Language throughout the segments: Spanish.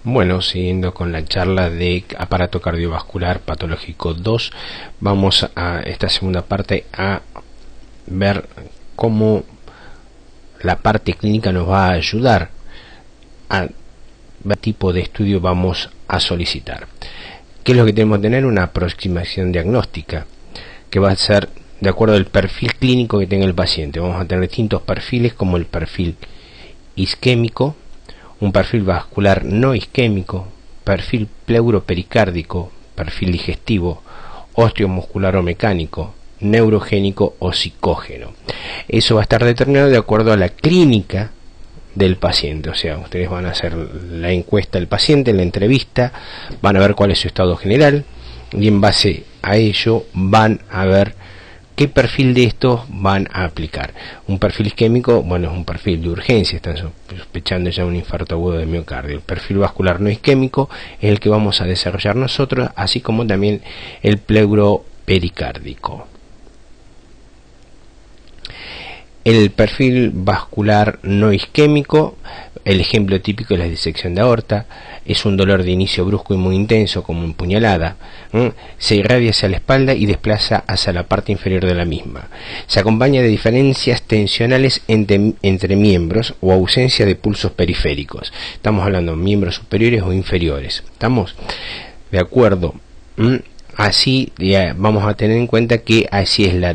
Bueno, siguiendo con la charla de aparato cardiovascular patológico 2, vamos a esta segunda parte a ver cómo la parte clínica nos va a ayudar a ver qué tipo de estudio vamos a solicitar. ¿Qué es lo que tenemos que tener? Una aproximación diagnóstica que va a ser de acuerdo al perfil clínico que tenga el paciente. Vamos a tener distintos perfiles, como el perfil isquémico, un perfil vascular no isquémico, perfil pleuropericárdico, perfil digestivo, osteomuscular o mecánico, neurogénico o psicógeno. Eso va a estar determinado de acuerdo a la clínica del paciente. O sea, ustedes van a hacer la encuesta del paciente, la entrevista, van a ver cuál es su estado general y en base a ello van a ver qué perfil de estos van a aplicar. Un perfil isquémico, bueno, es un perfil de urgencia, están sospechando ya un infarto agudo de miocardio. El perfil vascular no isquémico es el que vamos a desarrollar nosotros, así como también el pleuropericárdico. El perfil vascular no isquémico, el ejemplo típico es la disección de aorta, es un dolor de inicio brusco y muy intenso, como una puñalada, se irradia hacia la espalda y desplaza hacia la parte inferior de la misma. Se acompaña de diferencias tensionales entre miembros o ausencia de pulsos periféricos. Estamos hablando de miembros superiores o inferiores. ¿Estamos de acuerdo? Así vamos a tener en cuenta que así es la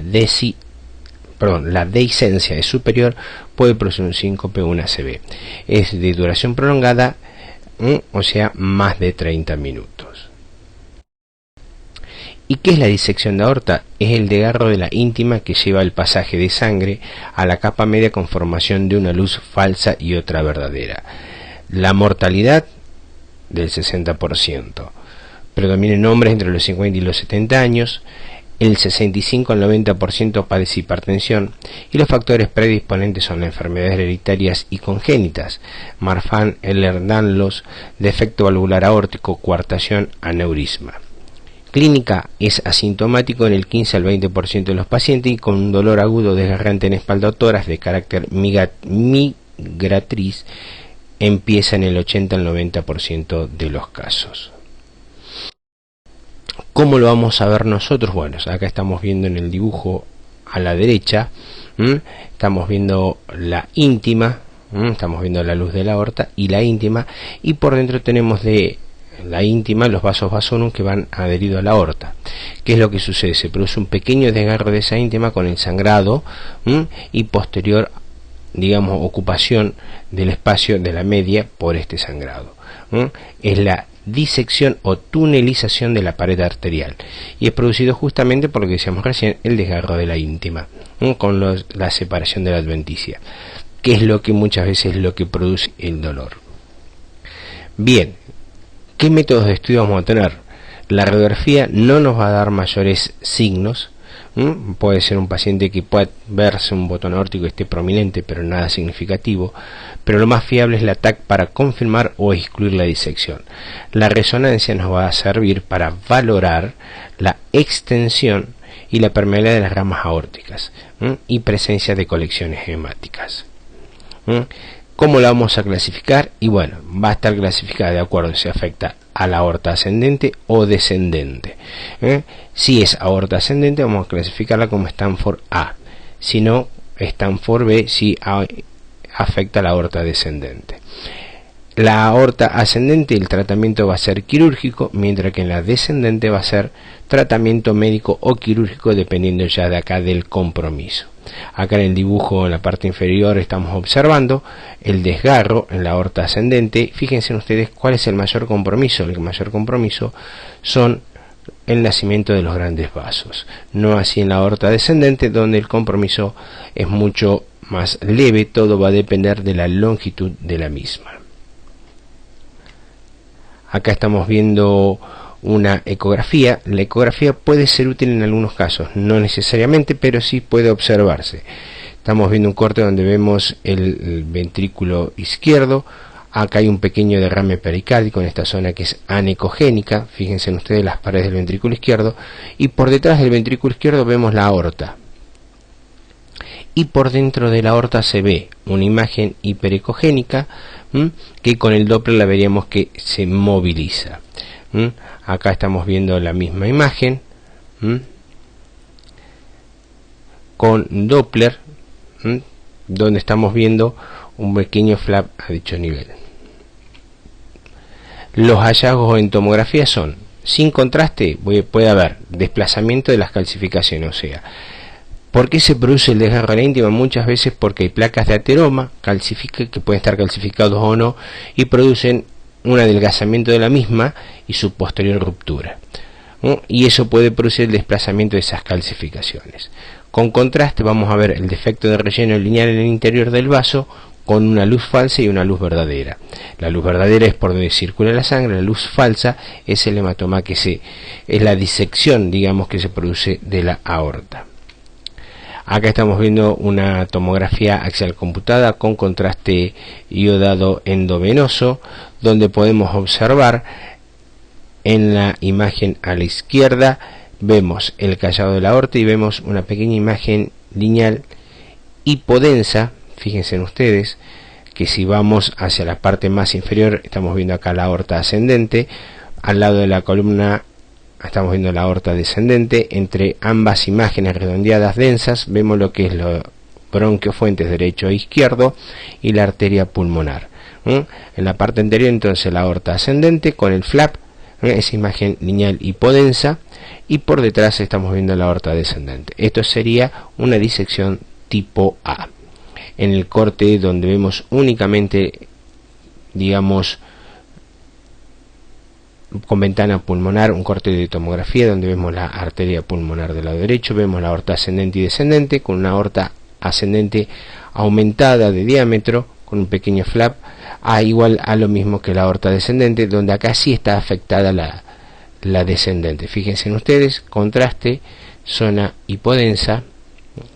dehiscencia de superior puede producir un síncope o una ACV. Es de duración prolongada, o sea, más de 30 minutos. ¿Y qué es la disección de aorta? Es el desgarro de la íntima que lleva el pasaje de sangre a la capa media con formación de una luz falsa y otra verdadera. La mortalidad del 60%. Predomina en hombres entre los 50 y los 70 años. El 65 al 90% padece hipertensión y los factores predisponentes son las enfermedades hereditarias y congénitas, Marfan, Ehlers-Danlos, defecto valvular aórtico, coartación, aneurisma. Clínica: es asintomático en el 15 al 20% de los pacientes y con un dolor agudo desgarrante en espalda o tórax de carácter migratriz, empieza en el 80 al 90% de los casos. ¿Cómo lo vamos a ver nosotros? Bueno, acá estamos viendo en el dibujo a la derecha, estamos viendo la íntima, estamos viendo la luz de la aorta y la íntima, y por dentro tenemos de la íntima los vasos vasorum que van adheridos a la aorta. ¿Qué es lo que sucede? Se produce un pequeño desgarro de esa íntima con el sangrado y posterior, digamos, ocupación del espacio de la media por este sangrado. Es la disección o tunelización de la pared arterial y es producido justamente por lo que decíamos recién, el desgarro de la íntima, con la separación de la adventicia, que es lo que muchas veces es lo que produce el dolor. Bien, ¿qué métodos de estudio vamos a tener? La radiografía no nos va a dar mayores signos. Puede ser un paciente que pueda verse un botón aórtico que esté prominente, pero nada significativo, pero lo más fiable es la TAC para confirmar o excluir la disección. La resonancia nos va a servir para valorar la extensión y la permeabilidad de las ramas aórticas y presencia de colecciones hemáticas. ¿Cómo la vamos a clasificar? Y bueno, va a estar clasificada de acuerdo si afecta a la aorta ascendente o descendente. Si es aorta ascendente, vamos a clasificarla como Stanford A. Si no, Stanford B, si afecta a la aorta descendente. La aorta ascendente, el tratamiento va a ser quirúrgico, mientras que en la descendente va a ser tratamiento médico o quirúrgico, dependiendo ya de acá del compromiso. Acá en el dibujo, en la parte inferior, estamos observando el desgarro en la aorta ascendente. Fíjense ustedes cuál es el mayor compromiso. El mayor compromiso son el nacimiento de los grandes vasos, no así en la aorta descendente, donde el compromiso es mucho más leve. Todo va a depender de la longitud de la misma. Acá estamos viendo una ecografía. La ecografía puede ser útil en algunos casos, no necesariamente, pero sí puede observarse. Estamos viendo un corte donde vemos el ventrículo izquierdo. Acá hay un pequeño derrame pericárdico en esta zona que es anecogénica. Fíjense ustedes las paredes del ventrículo izquierdo, y por detrás del ventrículo izquierdo vemos la aorta. y por dentro de la aorta se ve una imagen hiperecogénica que con el Doppler la veríamos que se moviliza. Acá estamos viendo la misma imagen con Doppler, donde estamos viendo un pequeño flap a dicho nivel. Los hallazgos en tomografía son: sin contraste puede haber desplazamiento de las calcificaciones, o sea, ¿por qué se produce el desgarro de la íntima? Muchas veces porque hay placas de ateroma que pueden estar calcificados o no, y producen un adelgazamiento de la misma y su posterior ruptura, y eso puede producir el desplazamiento de esas calcificaciones. Con contraste vamos a ver el defecto de relleno lineal en el interior del vaso con una luz falsa y una luz verdadera. La luz verdadera es por donde circula la sangre, la luz falsa es el hematoma es la disección, digamos, que se produce de la aorta. Acá estamos viendo una tomografía axial computada con contraste iodado endovenoso, donde podemos observar en la imagen a la izquierda, vemos el callado de la aorta y vemos una pequeña imagen lineal hipodensa. Fíjense en ustedes que si vamos hacia la parte más inferior, estamos viendo acá la aorta ascendente, al lado de la columna estamos viendo la aorta descendente. Entre ambas imágenes redondeadas densas vemos lo que es los bronquiofuentes derecho e izquierdo y la arteria pulmonar. En la parte anterior entonces la aorta ascendente con el flap, esa imagen lineal hipodensa, y por detrás estamos viendo la aorta descendente. Esto sería una disección tipo A. En el corte donde vemos únicamente, digamos, con ventana pulmonar, un corte de tomografía donde vemos la arteria pulmonar del lado derecho, vemos la aorta ascendente y descendente con una aorta ascendente aumentada de diámetro con un pequeño flap, igual a lo mismo que la aorta descendente, donde acá sí está afectada la descendente. Fíjense en ustedes, contraste, zona hipodensa,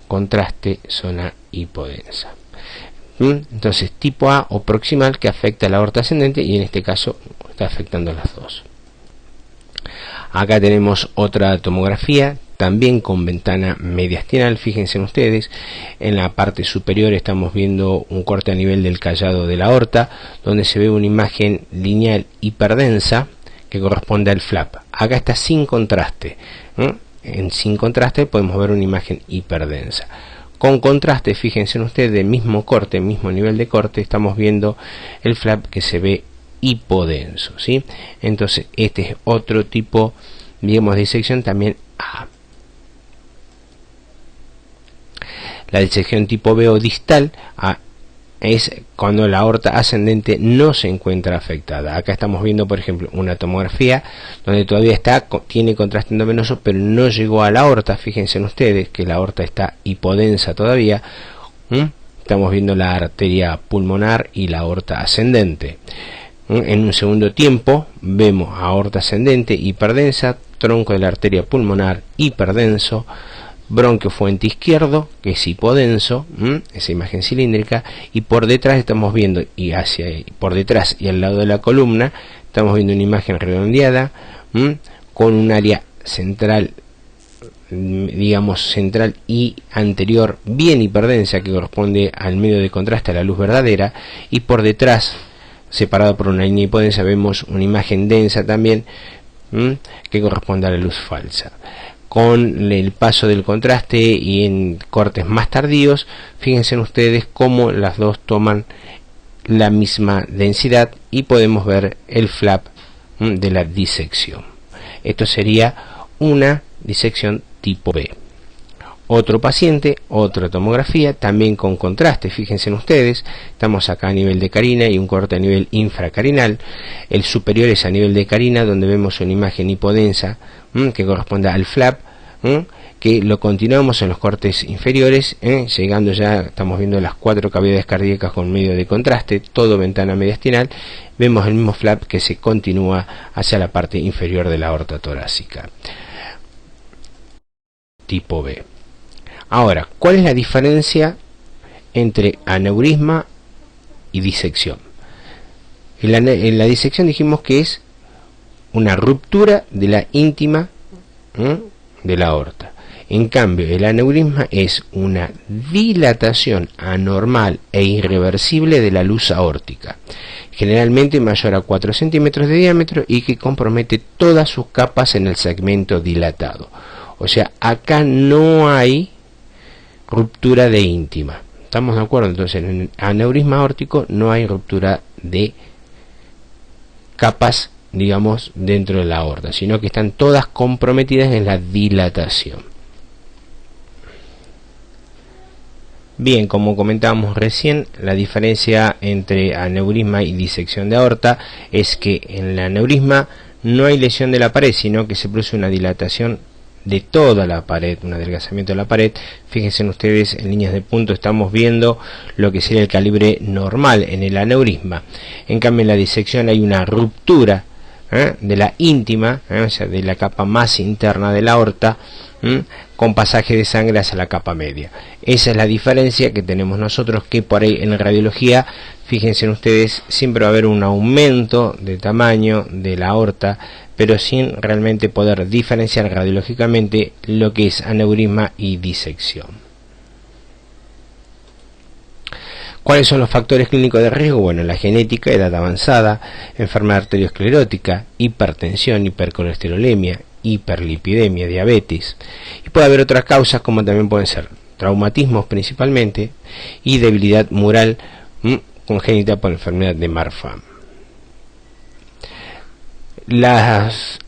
contraste, zona hipodensa. Entonces tipo A o proximal, que afecta a la aorta ascendente, y en este caso está afectando a las dos. Acá tenemos otra tomografía también con ventana mediastinal. Fíjense en ustedes, en la parte superior estamos viendo un corte a nivel del callado de la aorta, donde se ve una imagen lineal hiperdensa que corresponde al flap. Acá está sin contraste. Sin contraste podemos ver una imagen hiperdensa. Con contraste, fíjense en ustedes, de mismo corte, mismo nivel de corte, estamos viendo el flap que se ve hipodenso, ¿sí? Entonces este es otro tipo, digamos, de disección también A. La disección tipo B o distal es cuando la aorta ascendente no se encuentra afectada. Acá estamos viendo, por ejemplo, una tomografía donde todavía tiene contraste endovenoso, pero no llegó a la aorta. Fíjense en ustedes que la aorta está hipodensa todavía. Estamos viendo la arteria pulmonar y la aorta ascendente. En un segundo tiempo vemos aorta ascendente hiperdensa, tronco de la arteria pulmonar hiperdenso, bronquiofuente izquierdo que es hipodenso, esa imagen cilíndrica, y por detrás estamos viendo, por detrás y al lado de la columna estamos viendo una imagen redondeada con un área central, digamos central y anterior bien hiperdensa, que corresponde al medio de contraste, a la luz verdadera, y por detrás, separado por una línea hipodensa, vemos una imagen densa también que corresponde a la luz falsa. Con el paso del contraste y en cortes más tardíos, fíjense en ustedes cómo las dos toman la misma densidad y podemos ver el flap de la disección. Esto sería una disección tipo B. Otro paciente, otra tomografía, también con contraste. Fíjense en ustedes, estamos acá a nivel de carina y un corte a nivel infracarinal. El superior es a nivel de carina, donde vemos una imagen hipodensa que corresponde al flap, que lo continuamos en los cortes inferiores, llegando ya, estamos viendo las 4 cavidades cardíacas con medio de contraste, todo ventana mediastinal. Vemos el mismo flap que se continúa hacia la parte inferior de la aorta torácica. Tipo B. Ahora, ¿cuál es la diferencia entre aneurisma y disección? En la disección dijimos que es una ruptura de la íntima de la aorta. En cambio, el aneurisma es una dilatación anormal e irreversible de la luz aórtica, generalmente mayor a 4 centímetros de diámetro y que compromete todas sus capas en el segmento dilatado. O sea, acá no hay ruptura de íntima. ¿Estamos de acuerdo? Entonces, en el aneurisma aórtico no hay ruptura de capas, digamos, dentro de la aorta, sino que están todas comprometidas en la dilatación. Bien, como comentábamos recién, la diferencia entre aneurisma y disección de aorta es que en el aneurisma no hay lesión de la pared, sino que se produce una dilatación de toda la pared, un adelgazamiento de la pared. Fíjense ustedes, en líneas de punto estamos viendo lo que sería el calibre normal en el aneurisma. En cambio, en la disección hay una ruptura de la íntima, o sea, de la capa más interna de la aorta, con pasaje de sangre hacia la capa media. Esa es la diferencia que tenemos nosotros, que por ahí en la radiología, fíjense ustedes, siempre va a haber un aumento de tamaño de la aorta, pero sin realmente poder diferenciar radiológicamente lo que es aneurisma y disección. ¿Cuáles son los factores clínicos de riesgo? Bueno, la genética, edad avanzada, enfermedad arteriosclerótica, hipertensión, hipercolesterolemia, hiperlipidemia, diabetes. Y puede haber otras causas como también pueden ser traumatismos principalmente y debilidad mural congénita por enfermedad de Marfan.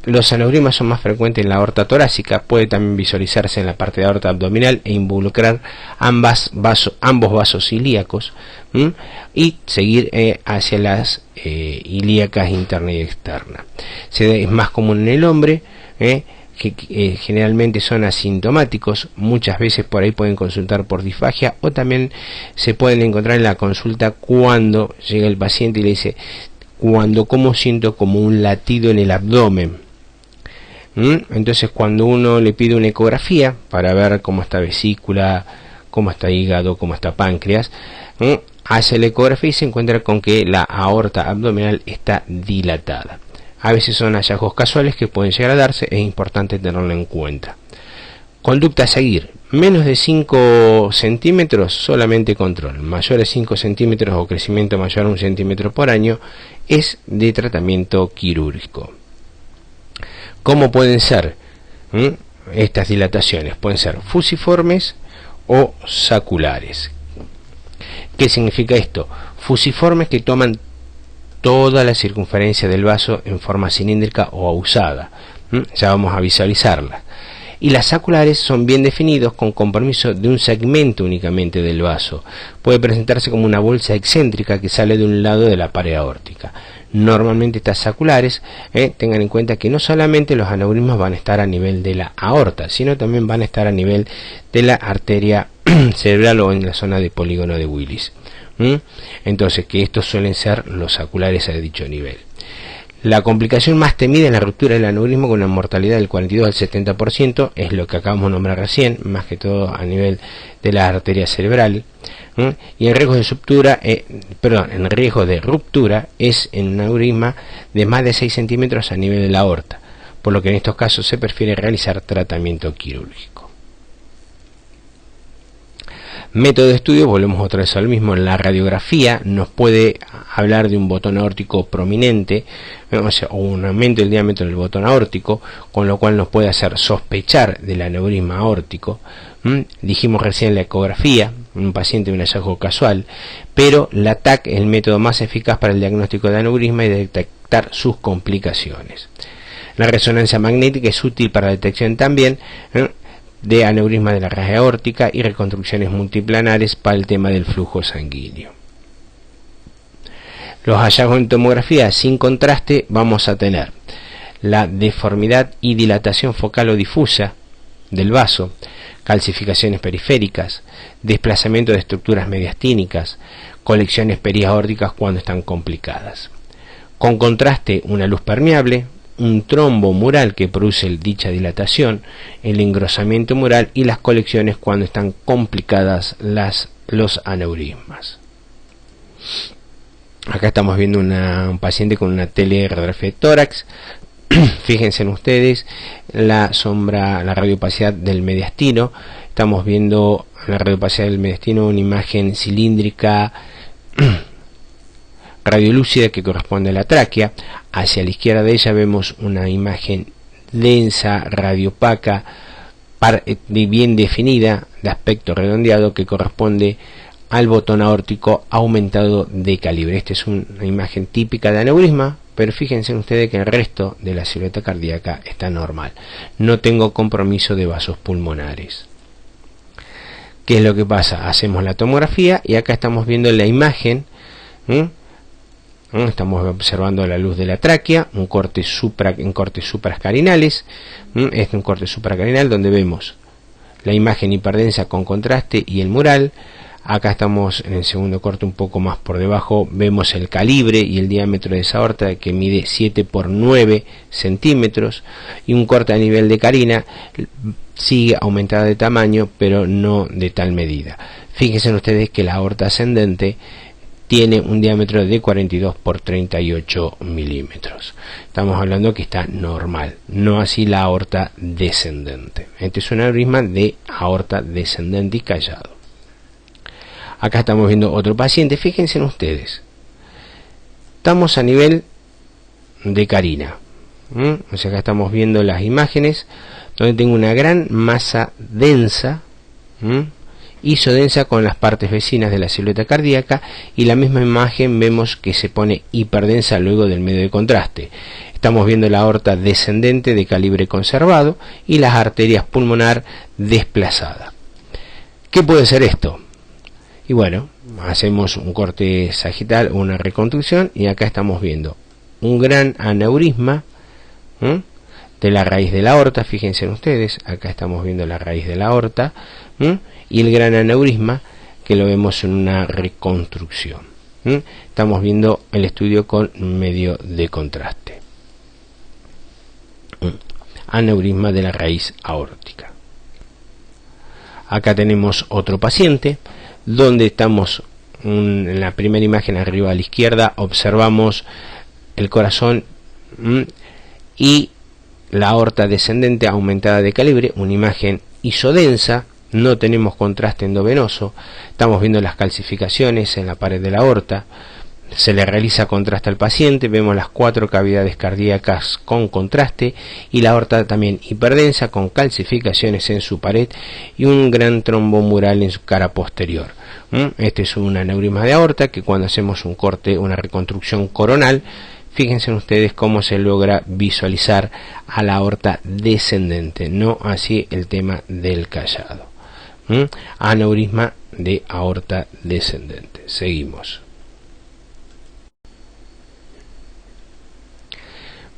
Los aneurismas son más frecuentes en la aorta torácica, puede también visualizarse en la parte de aorta abdominal e involucrar ambos vasos ilíacos y seguir hacia las ilíacas interna y externa. Es más común en el hombre, que generalmente son asintomáticos. Muchas veces por ahí pueden consultar por disfagia, o también se pueden encontrar en la consulta cuando llega el paciente y le dice: como siento como un latido en el abdomen. Entonces, cuando uno le pide una ecografía para ver cómo está vesícula, cómo está hígado, cómo está páncreas, hace la ecografía y se encuentra con que la aorta abdominal está dilatada. A veces son hallazgos casuales que pueden llegar a darse, es importante tenerlo en cuenta. Conducta a seguir: menos de 5 centímetros, solamente control. Mayor de 5 centímetros o crecimiento mayor a 1 centímetro por año es de tratamiento quirúrgico. ¿Cómo pueden ser estas dilataciones? Pueden ser fusiformes o saculares. ¿Qué significa esto? Fusiformes, que toman toda la circunferencia del vaso en forma cilíndrica o ahusada. Ya vamos a visualizarla. Y las saculares son bien definidos, con compromiso de un segmento únicamente del vaso. Puede presentarse como una bolsa excéntrica que sale de un lado de la pared aórtica. Normalmente estas saculares, tengan en cuenta que no solamente los aneurismas van a estar a nivel de la aorta, sino también van a estar a nivel de la arteria cerebral o en la zona de polígono de Willis. Entonces, que estos suelen ser los saculares a dicho nivel. La complicación más temida es la ruptura del aneurisma, con una mortalidad del 42 al 70%, es lo que acabamos de nombrar recién, más que todo a nivel de la arteria cerebral. Y el riesgo de ruptura es en un aneurisma de más de 6 centímetros a nivel de la aorta, por lo que en estos casos se prefiere realizar tratamiento quirúrgico. Método de estudio, volvemos otra vez al mismo. La radiografía nos puede hablar de un botón aórtico prominente, o un aumento del diámetro del botón aórtico, con lo cual nos puede hacer sospechar del aneurisma aórtico. Dijimos recién la ecografía, un paciente de un hallazgo casual, pero la TAC es el método más eficaz para el diagnóstico de aneurisma y de detectar sus complicaciones. La resonancia magnética es útil para la detección también de aneurisma de la raja aórtica y reconstrucciones multiplanares para el tema del flujo sanguíneo. Los hallazgos en tomografía sin contraste: vamos a tener la deformidad y dilatación focal o difusa del vaso, calcificaciones periféricas, desplazamiento de estructuras mediastínicas, colecciones periaórticas cuando están complicadas. Con contraste, una luz permeable, un trombo mural que produce dicha dilatación, el engrosamiento mural y las colecciones cuando están complicadas los aneurismas. Acá estamos viendo un paciente con una teleradiografía de tórax Fíjense en ustedes la sombra, la radiopacidad del mediastino. Estamos viendo en la radiopacidad del mediastino una imagen cilíndrica radiolúcida que corresponde a la tráquea. Hacia la izquierda de ella vemos una imagen densa, radiopaca, bien definida, de aspecto redondeado, que corresponde al botón aórtico aumentado de calibre. Esta es una imagen típica de aneurisma, pero fíjense ustedes que el resto de la silueta cardíaca está normal. No tengo compromiso de vasos pulmonares. ¿Qué es lo que pasa? Hacemos la tomografía y acá estamos viendo la imagen. Estamos observando la luz de la tráquea, un corte en cortes suprascarinales. Este es un corte supracarinal donde vemos la imagen hiperdensa con contraste y el mural. Acá estamos en el segundo corte, un poco más por debajo, vemos el calibre y el diámetro de esa aorta, que mide 7 por 9 centímetros, y un corte a nivel de carina. Sigue aumentada de tamaño, pero no de tal medida. Fíjense ustedes que la aorta ascendente tiene un diámetro de 42 por 38 milímetros. Estamos hablando que está normal, no así la aorta descendente. Este es un aneurisma de aorta descendente y callado. Acá estamos viendo otro paciente. Fíjense en ustedes, estamos a nivel de carina. O sea, acá estamos viendo las imágenes donde tengo una gran masa densa, isodensa, con las partes vecinas de la silueta cardíaca, y la misma imagen vemos que se pone hiperdensa luego del medio de contraste. Estamos viendo la aorta descendente de calibre conservado y las arterias pulmonar desplazadas. ¿Qué puede ser esto? Y bueno, hacemos un corte sagital, una reconstrucción, y acá estamos viendo un gran aneurisma de la raíz de la aorta. Fíjense en ustedes, acá estamos viendo la raíz de la aorta y el gran aneurisma, que lo vemos en una reconstrucción. Estamos viendo el estudio con medio de contraste. Aneurisma de la raíz aórtica. Acá tenemos otro paciente donde estamos en la primera imagen arriba a la izquierda, observamos el corazón y la aorta descendente aumentada de calibre, una imagen isodensa, no tenemos contraste endovenoso. Estamos viendo las calcificaciones en la pared de la aorta, se le realiza contraste al paciente, vemos las 4 cavidades cardíacas con contraste y la aorta también hiperdensa con calcificaciones en su pared y un gran trombo mural en su cara posterior. Este es un aneurisma de aorta que, cuando hacemos un corte, una reconstrucción coronal, fíjense ustedes cómo se logra visualizar a la aorta descendente, no así el tema del callado. Aneurisma de aorta descendente. Seguimos.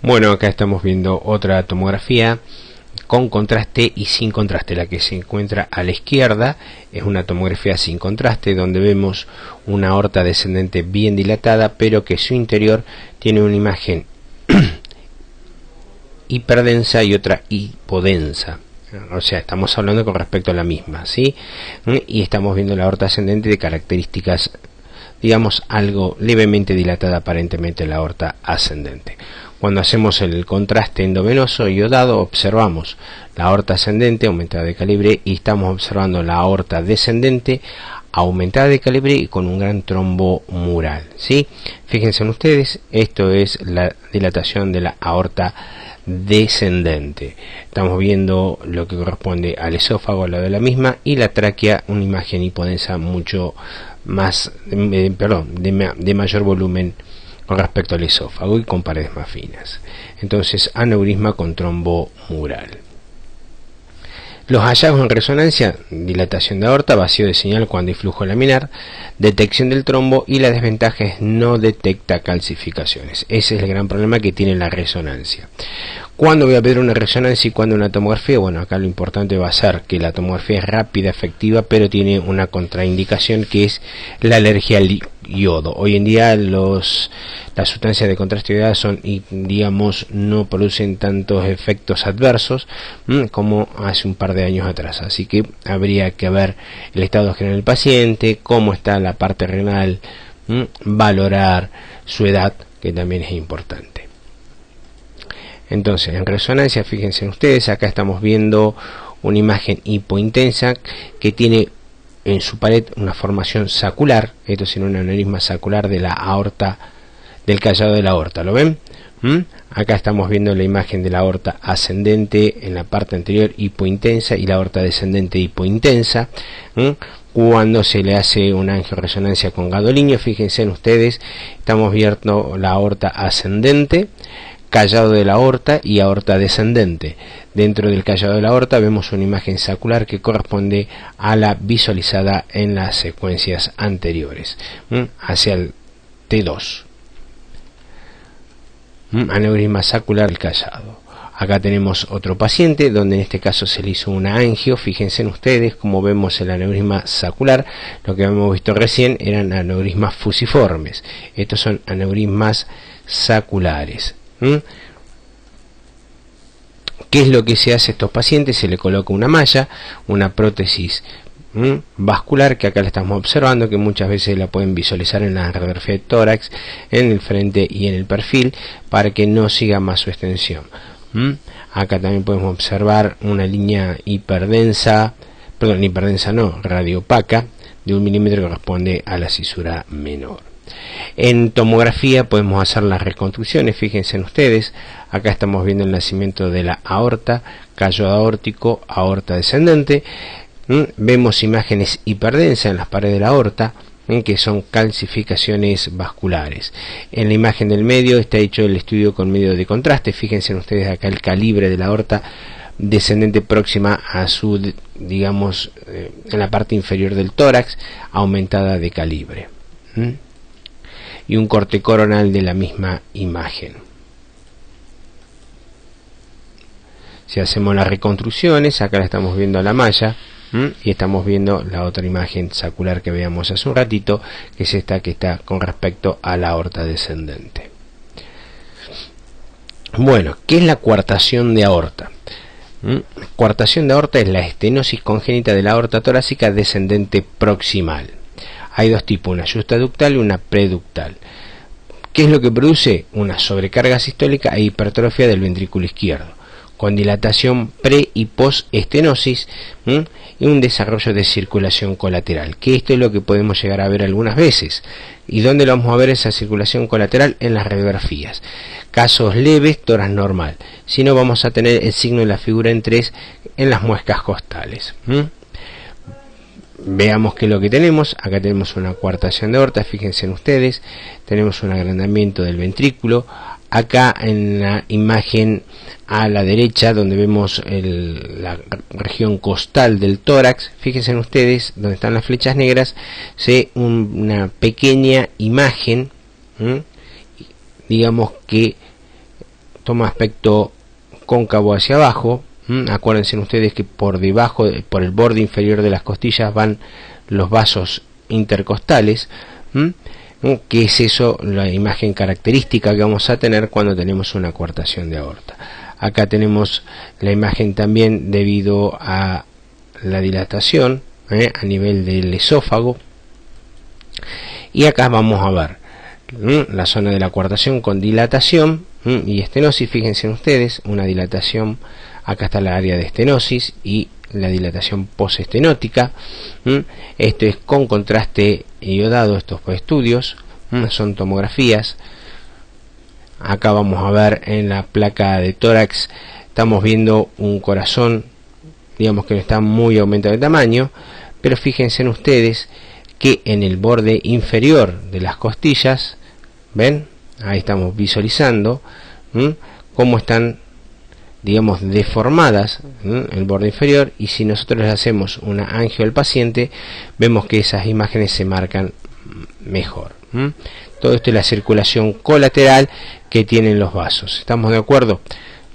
Bueno, acá estamos viendo otra tomografía con contraste y sin contraste. La que se encuentra a la izquierda es una tomografía sin contraste, donde vemos una aorta descendente bien dilatada, pero que su interior tiene una imagen hiperdensa y otra hipodensa. O sea, estamos hablando con respecto a la misma, ¿sí? Y estamos viendo la aorta ascendente de características, digamos, algo levemente dilatada, aparentemente la aorta ascendente. Cuando hacemos el contraste endovenoso iodado, observamos la aorta ascendente aumentada de calibre y estamos observando la aorta descendente aumentada de calibre y con un gran trombo mural, ¿sí? Fíjense en ustedes, esto es la dilatación de la aorta descendente. Estamos viendo lo que corresponde al esófago, al lado de la misma, y la tráquea, una imagen hipodensa mucho más, de mayor volumen con respecto al esófago y con paredes más finas. Entonces, aneurisma con trombo mural. Los hallazgos en resonancia: dilatación de aorta, vacío de señal cuando hay flujo laminar, detección del trombo, y la desventaja es no detecta calcificaciones. Ese es el gran problema que tiene la resonancia. ¿Cuándo voy a pedir una resonancia y cuándo una tomografía? Bueno, acá lo importante va a ser que la tomografía es rápida, efectiva, pero tiene una contraindicación, que es la alergia al yodo. Hoy en día las sustancias de contraste iodado son, digamos, no producen tantos efectos adversos como hace un par de años atrás. Así que habría que ver el estado general del paciente, cómo está la parte renal, valorar su edad, que también es importante. Entonces, en resonancia, fíjense ustedes, acá estamos viendo una imagen hipointensa que tiene en su pared una formación sacular. Esto es un aneurisma sacular de la aorta, del callado de la aorta. ¿Lo ven? Acá estamos viendo la imagen de la aorta ascendente en la parte anterior hipointensa y la aorta descendente hipointensa. Cuando se le hace una angioresonancia con gadolinio, fíjense en ustedes, estamos viendo la aorta ascendente, callado de la aorta y aorta descendente. Dentro del callado de la aorta vemos una imagen sacular que corresponde a la visualizada en las secuencias anteriores, hacia el T2. Aneurisma sacular del callado. Acá tenemos otro paciente donde en este caso se le hizo una angio. Fíjense en ustedes como vemos el aneurisma sacular. Lo que hemos visto recién eran aneurismas fusiformes. Estos son aneurismas saculares. ¿Qué es lo que se hace a estos pacientes? Se le coloca una malla, una prótesis vascular, que acá la estamos observando, que muchas veces la pueden visualizar en la radiografía de tórax, en el frente y en el perfil, para que no siga más su extensión. Acá también podemos observar una línea hiperdensa, perdón, hiperdensa no, radiopaca, de 1 milímetro, que corresponde a la cisura menor. En tomografía podemos hacer las reconstrucciones. Fíjense en ustedes, acá estamos viendo el nacimiento de la aorta, callo aórtico, aorta descendente. Vemos imágenes hiperdensas en las paredes de la aorta, que son calcificaciones vasculares. En la imagen del medio está hecho el estudio con medio de contraste. Fíjense en ustedes acá el calibre de la aorta descendente próxima a su, digamos, en la parte inferior del tórax, aumentada de calibre. Y un corte coronal de la misma imagen. Si hacemos las reconstrucciones, acá la estamos viendo a la malla, y estamos viendo la otra imagen sacular que veíamos hace un ratito, que es esta que está con respecto a la aorta descendente. Bueno, ¿qué es la coartación de aorta? Coartación de aorta es la estenosis congénita de la aorta torácica descendente proximal. Hay dos tipos, una justaductal y una preductal. ¿Qué es lo que produce? Una sobrecarga sistólica e hipertrofia del ventrículo izquierdo, con dilatación pre y post estenosis, y un desarrollo de circulación colateral, que esto es lo que podemos llegar a ver algunas veces. ¿Y dónde lo vamos a ver esa circulación colateral? En las radiografías. Casos leves, tórax normal. Si no, vamos a tener el signo de la figura en 3 en las muescas costales. Veamos qué es lo que tenemos. Acá tenemos una coartación de aorta, fíjense en ustedes, tenemos un agrandamiento del ventrículo. Acá en la imagen a la derecha, donde vemos la región costal del tórax, fíjense en ustedes, donde están las flechas negras, se una pequeña imagen, digamos que toma aspecto cóncavo hacia abajo. Acuérdense ustedes que por debajo, por el borde inferior de las costillas, van los vasos intercostales. ¿Qué es eso? La imagen característica que vamos a tener cuando tenemos una coartación de aorta. Acá tenemos la imagen también debido a la dilatación a nivel del esófago. Y acá vamos a ver la zona de la coartación con dilatación y estenosis. Fíjense ustedes, una dilatación. Acá está la área de estenosis y la dilatación postestenótica. Esto es con contraste iodado, estos estudios, son tomografías. Acá vamos a ver en la placa de tórax, estamos viendo un corazón, digamos que no está muy aumentado de tamaño, pero fíjense en ustedes que en el borde inferior de las costillas, ven, ahí estamos visualizando cómo están, digamos, deformadas el borde inferior, y si nosotros les hacemos una angio al paciente, vemos que esas imágenes se marcan mejor. Todo esto es la circulación colateral que tienen los vasos. ¿Estamos de acuerdo?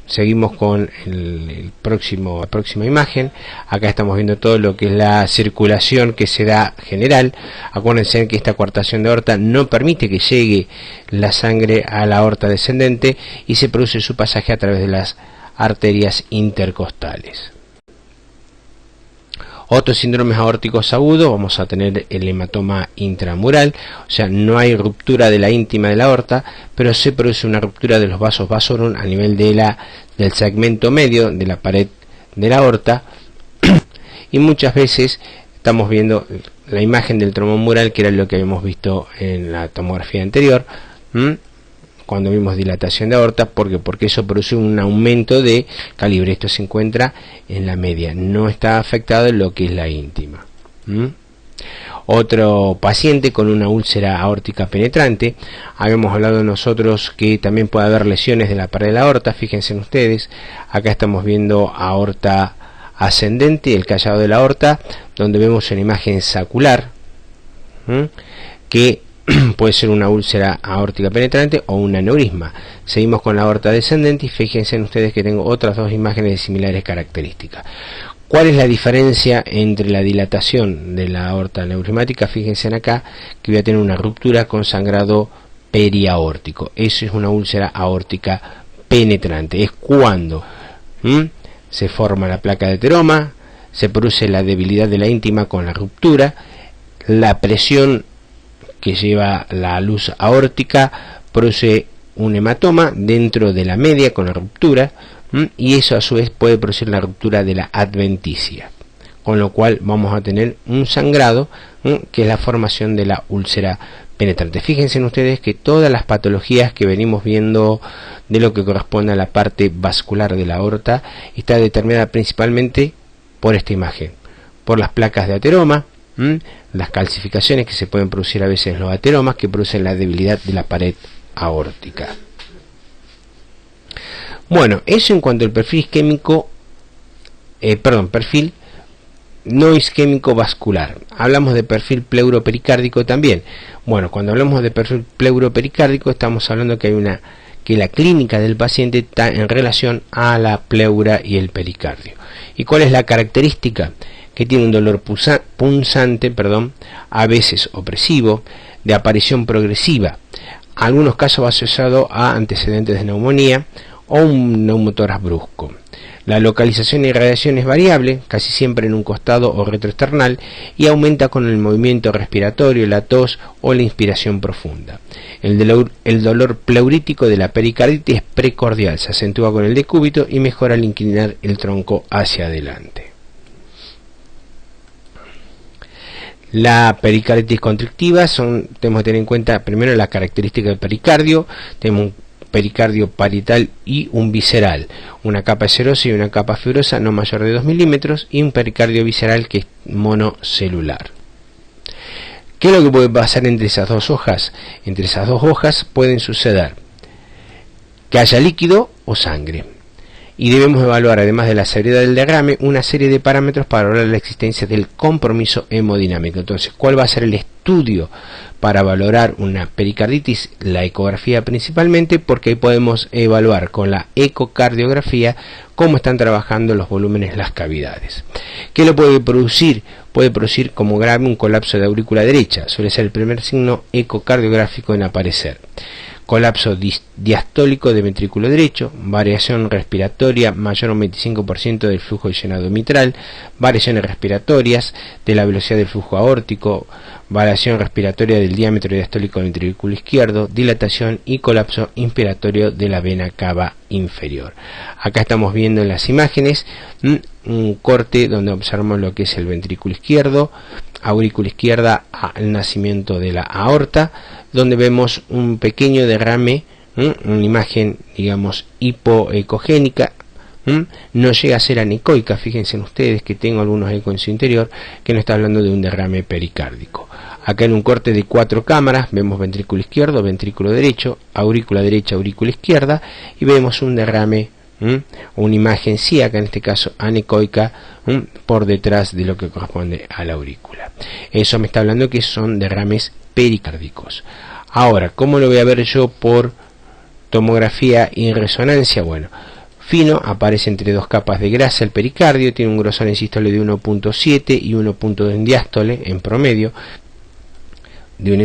Seguimos con la próxima imagen. Acá estamos viendo todo lo que es la circulación que se da general. Acuérdense que esta coartación de aorta no permite que llegue la sangre a la aorta descendente y se produce su pasaje a través de las arterias intercostales. Otros síndromes aórticos agudos, vamos a tener el hematoma intramural, o sea, no hay ruptura de la íntima de la aorta, pero se produce una ruptura de los vasos vasorum a nivel del segmento medio de la pared de la aorta, y muchas veces estamos viendo la imagen del trombo mural, que era lo que habíamos visto en la tomografía anterior, cuando vimos dilatación de aorta, porque eso produce un aumento de calibre. Esto se encuentra en la media, no está afectado en lo que es la íntima. Otro paciente con una úlcera aórtica penetrante, habíamos hablado nosotros que también puede haber lesiones de la pared de la aorta. Fíjense en ustedes, acá estamos viendo aorta ascendente, el callado de la aorta, donde vemos una imagen sacular, que puede ser una úlcera aórtica penetrante o un aneurisma. Seguimos con la aorta descendente y fíjense en ustedes que tengo otras dos imágenes de similares características. ¿Cuál es la diferencia entre la dilatación de la aorta aneurismática? Fíjense en acá que voy a tener una ruptura con sangrado periaórtico. Eso es una úlcera aórtica penetrante. Es cuando se forma la placa de ateroma, se produce la debilidad de la íntima con la ruptura, la presión que lleva la luz aórtica produce un hematoma dentro de la media con la ruptura, y eso a su vez puede producir la ruptura de la adventicia, con lo cual vamos a tener un sangrado, que es la formación de la úlcera penetrante. Fíjense en ustedes que todas las patologías que venimos viendo de lo que corresponde a la parte vascular de la aorta está determinada principalmente por esta imagen, por las placas de ateroma, las calcificaciones que se pueden producir a veces en los ateromas, que producen la debilidad de la pared aórtica. Bueno, eso en cuanto al perfil isquémico, perfil no isquémico vascular. Hablamos de perfil pleuropericárdico también. Bueno, cuando hablamos de perfil pleuropericárdico estamos hablando que la clínica del paciente está en relación a la pleura y el pericardio. ¿Y cuál es la característica? Que tiene un dolor punzante, a veces opresivo, de aparición progresiva. En algunos casos va asociado a antecedentes de neumonía o un neumotórax brusco. La localización y irradiación es variable, casi siempre en un costado o retroesternal, y aumenta con el movimiento respiratorio, la tos o la inspiración profunda. El dolor pleurítico de la pericarditis es precordial, se acentúa con el decúbito y mejora al inclinar el tronco hacia adelante. La pericarditis constrictiva tenemos que tener en cuenta primero la característica del pericardio. Tenemos un pericardio parietal y un visceral, una capa serosa y una capa fibrosa no mayor de 2 milímetros, y un pericardio visceral que es monocelular. ¿Qué es lo que puede pasar entre esas dos hojas? Entre esas dos hojas pueden suceder que haya líquido o sangre, y debemos evaluar, además de la seriedad del derrame, una serie de parámetros para valorar la existencia del compromiso hemodinámico. Entonces, ¿cuál va a ser el estudio para valorar una pericarditis? La ecografía principalmente, porque ahí podemos evaluar con la ecocardiografía cómo están trabajando los volúmenes, las cavidades. ¿Qué lo puede producir? Puede producir como grave un colapso de aurícula derecha, suele ser el primer signo ecocardiográfico en aparecer. Colapso diastólico de ventrículo derecho, variación respiratoria mayor a un 25% del flujo llenado mitral, variaciones respiratorias de la velocidad del flujo aórtico, variación respiratoria del diámetro diastólico del ventrículo izquierdo, dilatación y colapso inspiratorio de la vena cava inferior. Acá estamos viendo en las imágenes un corte donde observamos lo que es el ventrículo izquierdo, aurícula izquierda al nacimiento de la aorta, donde vemos un pequeño derrame, una imagen digamos hipoecogénica, no llega a ser anecoica. Fíjense en ustedes que tengo algunos ecos en su interior, que no está hablando de un derrame pericárdico. Acá en un corte de 4 cámaras vemos ventrículo izquierdo, ventrículo derecha, aurícula izquierda, y vemos un derrame, una imagen acá en este caso anecoica, por detrás de lo que corresponde a la aurícula. Eso me está hablando que son derrames pericárdicos. Ahora, ¿cómo lo voy a ver yo por tomografía y resonancia? Bueno, fino, aparece entre dos capas de grasa el pericardio, tiene un grosor en sístole de 1.7 y 1.2 en diástole en promedio. de un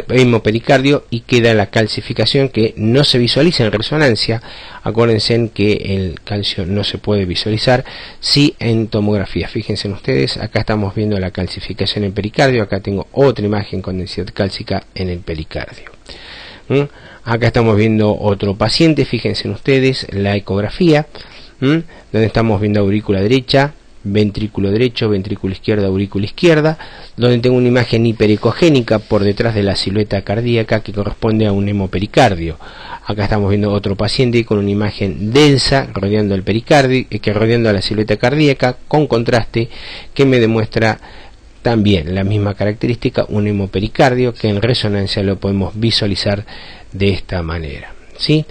hemopericardio y queda la calcificación que no se visualiza en resonancia. Acuérdense en que el calcio no se puede visualizar, sí en tomografía. Fíjense ustedes, acá estamos viendo la calcificación en pericardio, acá tengo otra imagen con densidad cálcica en el pericardio. Acá estamos viendo otro paciente, fíjense ustedes la ecografía, donde estamos viendo aurícula derecha, ventrículo derecho, ventrículo izquierda, aurícula izquierda, donde tengo una imagen hiperecogénica por detrás de la silueta cardíaca que corresponde a un hemopericardio. Acá estamos viendo otro paciente con una imagen densa rodeando el pericardio, rodeando a la silueta cardíaca con contraste, que me demuestra también la misma característica, un hemopericardio, que en resonancia lo podemos visualizar de esta manera, ¿sí?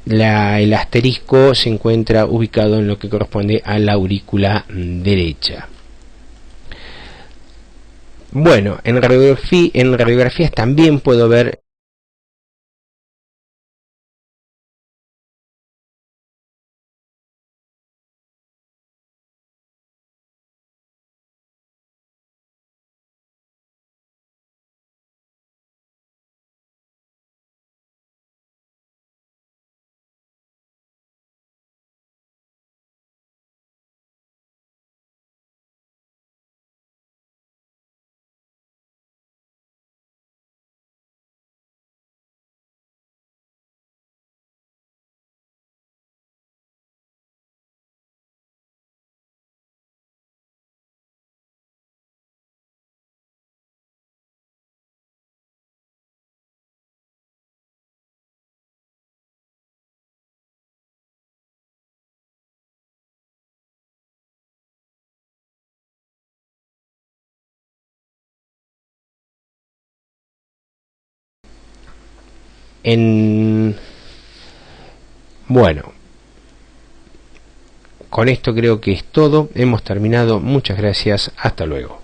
El asterisco se encuentra ubicado en lo que corresponde a la aurícula derecha. Bueno, en radiografías también puedo ver bueno, con esto creo que es todo, hemos terminado, muchas gracias, hasta luego.